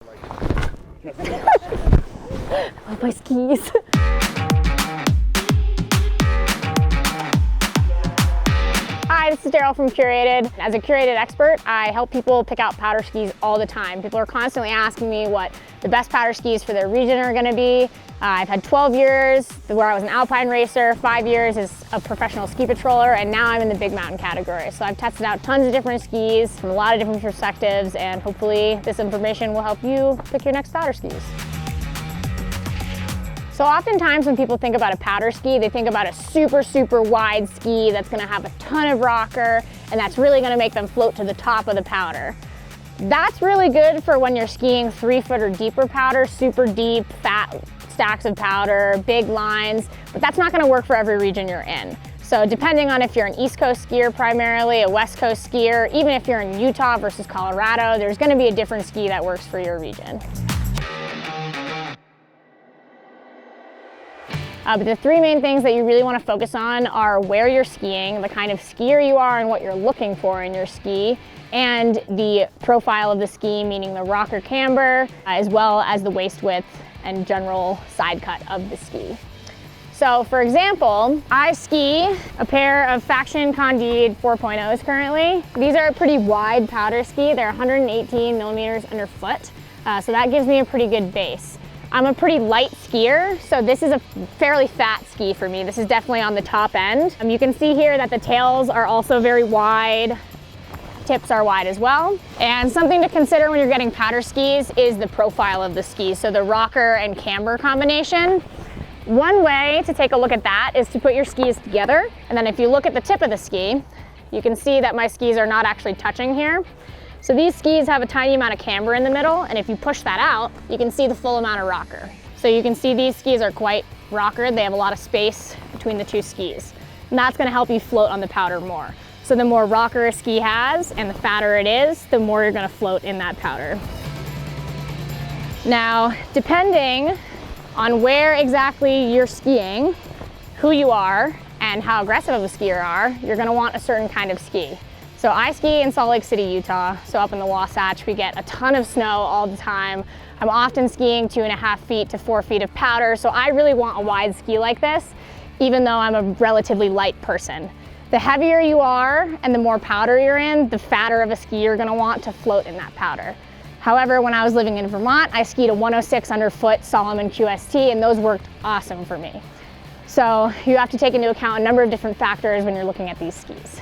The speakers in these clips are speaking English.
Oh, my skis. Hi, this is Daryl from Curated. As a Curated expert, I help people pick out powder skis all the time. People are constantly asking me what the best powder skis for their region are going to be. I've had 12 years where I was an alpine racer, 5 years as a professional ski patroller, and now I'm in the big mountain category. So I've tested out tons of different skis from a lot of different perspectives, and hopefully this information will help you pick your next powder skis. So oftentimes when people think about a powder ski, they think about a super, super wide ski that's gonna have a ton of rocker, and that's really gonna make them float to the top of the powder. That's really good for when you're skiing 3 foot or deeper powder, super deep, fat stacks of powder, big lines, but that's not gonna work for every region you're in. So depending on if you're an East Coast skier primarily, a West Coast skier, even if you're in Utah versus Colorado, there's gonna be a different ski that works for your region. But the 3 main things that you really want to focus on are where you're skiing, the kind of skier you are and what you're looking for in your ski, and the profile of the ski, meaning the rocker camber, as well as the waist width and general side cut of the ski. So for example, I ski a pair of Faction Candide 4.0s currently. These are a pretty wide powder ski. They're 118 millimeters underfoot, so that gives me a pretty good base. I'm a pretty light skier, so this is a fairly fat ski for me. This is definitely on the top end. You can see here that the tails are also very wide. Tips are wide as well. And something to consider when you're getting powder skis is the profile of the ski, so the rocker and camber combination. One way to take a look at that is to put your skis together, and then if you look at the tip of the ski, you can see that my skis are not actually touching here. So these skis have a tiny amount of camber in the middle, and if you push that out, you can see the full amount of rocker. So you can see these skis are quite rockered. They have a lot of space between the 2 skis. And that's gonna help you float on the powder more. So the more rocker a ski has and the fatter it is, the more you're gonna float in that powder. Now, depending on where exactly you're skiing, who you are, and how aggressive of a skier are, you're gonna want a certain kind of ski. So I ski in Salt Lake City, Utah. So up in the Wasatch, we get a ton of snow all the time. I'm often skiing 2.5 feet to 4 feet of powder. So I really want a wide ski like this, even though I'm a relatively light person. The heavier you are and the more powder you're in, the fatter of a ski you're gonna want to float in that powder. However, when I was living in Vermont, I skied a 106 underfoot Solomon QST, and those worked awesome for me. So you have to take into account a number of different factors when you're looking at these skis.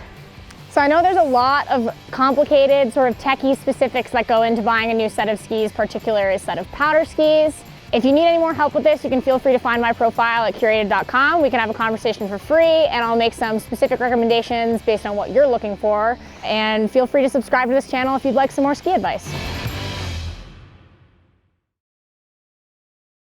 So I know there's a lot of complicated sort of techie specifics that go into buying a new set of skis, particularly a set of powder skis. If you need any more help with this, you can feel free to find my profile at curated.com. We can have a conversation for free, and I'll make some specific recommendations based on what you're looking for. And feel free to subscribe to this channel if you'd like some more ski advice.